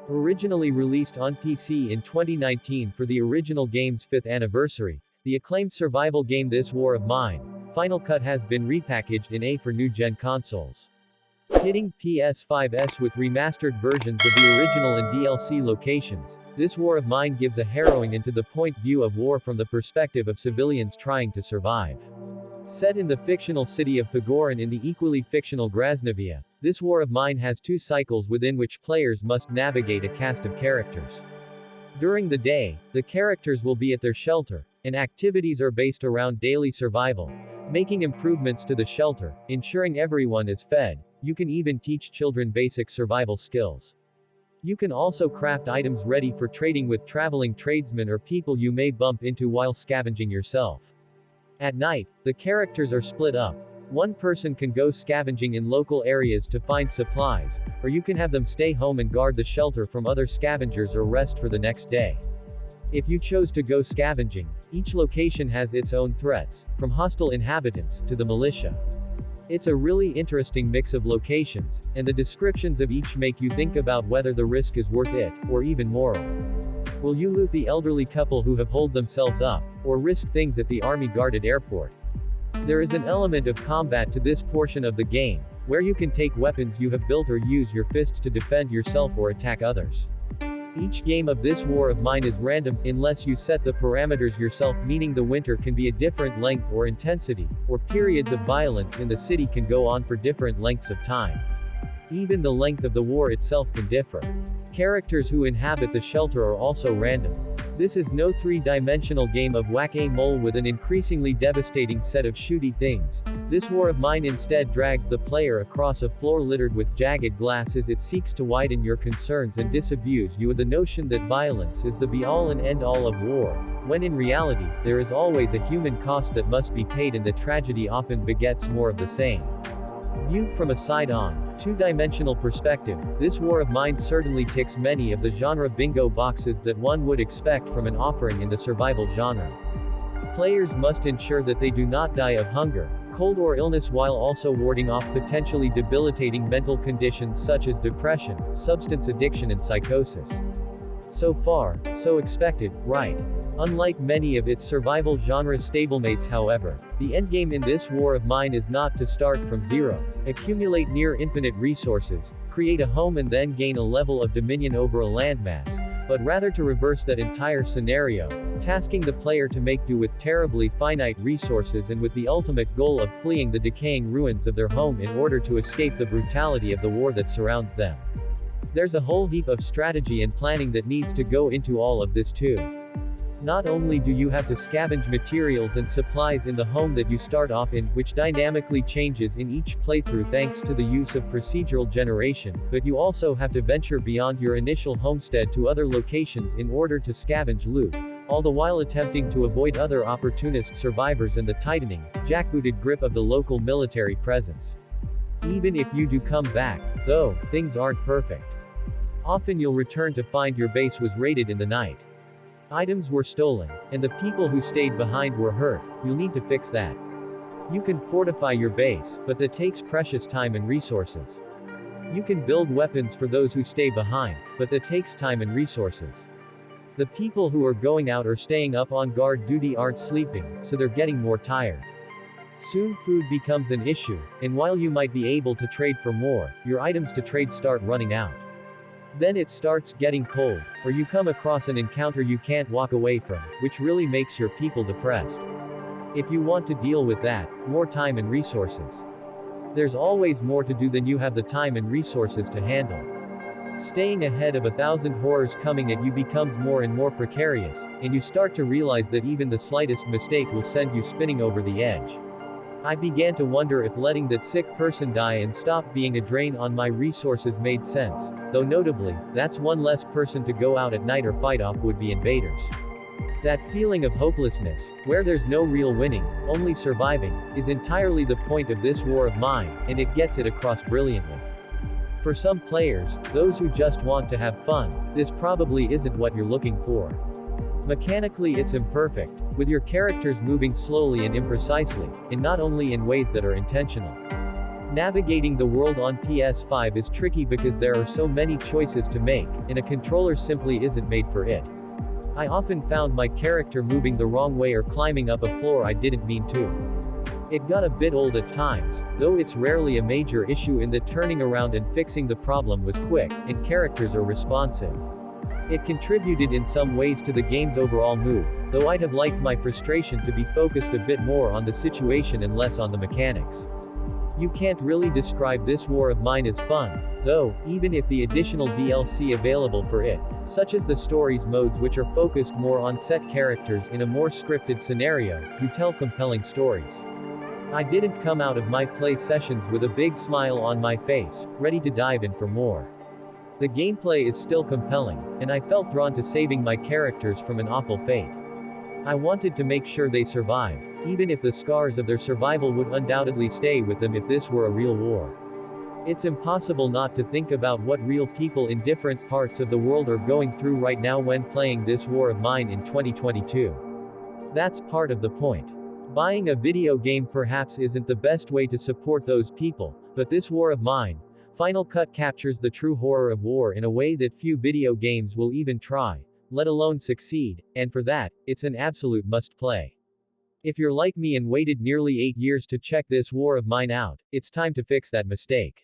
Originally released on PC in 2019 for the original game's 5th anniversary, the acclaimed survival game This War of Mine, Final Cut has been repackaged in A for new-gen consoles. Hitting PS5's with remastered versions of the original and DLC locations, This War of Mine gives a harrowing and to-the-point view of war from the perspective of civilians trying to survive. Set in the fictional city of Pagoran in the equally fictional Grasnavia, This War of Mine has 2 cycles within which players must navigate a cast of characters. During the day, the characters will be at their shelter, and activities are based around daily survival, making improvements to the shelter, ensuring everyone is fed. You can even teach children basic survival skills. You can also craft items ready for trading with traveling tradesmen or people you may bump into while scavenging yourself. At night, the characters are split up. One person can go scavenging in local areas to find supplies, or you can have them stay home and guard the shelter from other scavengers or rest for the next day. If you chose to go scavenging, each location has its own threats, from hostile inhabitants to the militia. It's a really interesting mix of locations, and the descriptions of each make you think about whether the risk is worth it, or even moral. Will you loot the elderly couple who have holed themselves up, or risk things at the army-guarded airport? There is an element of combat to this portion of the game, where you can take weapons you have built or use your fists to defend yourself or attack others. Each game of This War of Mine is random, unless you set the parameters yourself, meaning the winter can be a different length or intensity, or periods of violence in the city can go on for different lengths of time. Even the length of the war itself can differ. Characters who inhabit the shelter are also random. This is no 3-dimensional game of whack-a-mole with an increasingly devastating set of shooty things. This War of Mine instead drags the player across a floor littered with jagged glass as it seeks to widen your concerns and disabuse you of the notion that violence is the be-all and end-all of war, when in reality, there is always a human cost that must be paid, and the tragedy often begets more of the same. Viewed from a side-on, 2-dimensional perspective, This War of Mine certainly ticks many of the genre bingo boxes that one would expect from an offering in the survival genre. Players must ensure that they do not die of hunger, cold or illness, while also warding off potentially debilitating mental conditions such as depression, substance addiction and psychosis. So far, so expected, right? Unlike many of its survival genre stablemates, however, the endgame in This War of Mine is not to start from zero, accumulate near infinite resources, create a home and then gain a level of dominion over a landmass, but rather to reverse that entire scenario, tasking the player to make do with terribly finite resources and with the ultimate goal of fleeing the decaying ruins of their home in order to escape the brutality of the war that surrounds them. There's a whole heap of strategy and planning that needs to go into all of this too. Not only do you have to scavenge materials and supplies in the home that you start off in, which dynamically changes in each playthrough thanks to the use of procedural generation, but you also have to venture beyond your initial homestead to other locations in order to scavenge loot, all the while attempting to avoid other opportunist survivors and the tightening, jackbooted grip of the local military presence. Even if you do come back, though, things aren't perfect. Often you'll return to find your base was raided in the night. Items were stolen, and the people who stayed behind were hurt. You'll need to fix that. You can fortify your base, but that takes precious time and resources. You can build weapons for those who stay behind, but that takes time and resources. The people who are going out or staying up on guard duty aren't sleeping, so they're getting more tired. Soon food becomes an issue, and while you might be able to trade for more, your items to trade start running out. Then it starts getting cold, or you come across an encounter you can't walk away from, which really makes your people depressed. If you want to deal with that, more time and resources. There's always more to do than you have the time and resources to handle. Staying ahead of 1,000 horrors coming at you becomes more and more precarious, and you start to realize that even the slightest mistake will send you spinning over the edge. I began to wonder if letting that sick person die and stop being a drain on my resources made sense, though notably, that's one less person to go out at night or fight off would-be invaders. That feeling of hopelessness, where there's no real winning, only surviving, is entirely the point of This War of Mine, and it gets it across brilliantly. For some players, those who just want to have fun, this probably isn't what you're looking for. Mechanically it's imperfect, with your characters moving slowly and imprecisely, and not only in ways that are intentional. Navigating the world on PS5 is tricky because there are so many choices to make, and a controller simply isn't made for it. I often found my character moving the wrong way or climbing up a floor I didn't mean to. It got a bit old at times, though it's rarely a major issue in that turning around and fixing the problem was quick, and characters are responsive. It contributed in some ways to the game's overall mood, though I'd have liked my frustration to be focused a bit more on the situation and less on the mechanics. You can't really describe this war of mine as fun, though, even if the additional DLC available for it, such as the stories modes which are focused more on set characters in a more scripted scenario, do tell compelling stories. I didn't come out of my play sessions with a big smile on my face, ready to dive in for more. The gameplay is still compelling, and I felt drawn to saving my characters from an awful fate. I wanted to make sure they survived, even if the scars of their survival would undoubtedly stay with them if this were a real war. It's impossible not to think about what real people in different parts of the world are going through right now when playing this war of mine in 2022. That's part of the point. Buying a video game perhaps isn't the best way to support those people, but this war of mine, Final Cut captures the true horror of war in a way that few video games will even try, let alone succeed, and for that, it's an absolute must-play. If you're like me and waited nearly 8 years to check this war of mine out, it's time to fix that mistake.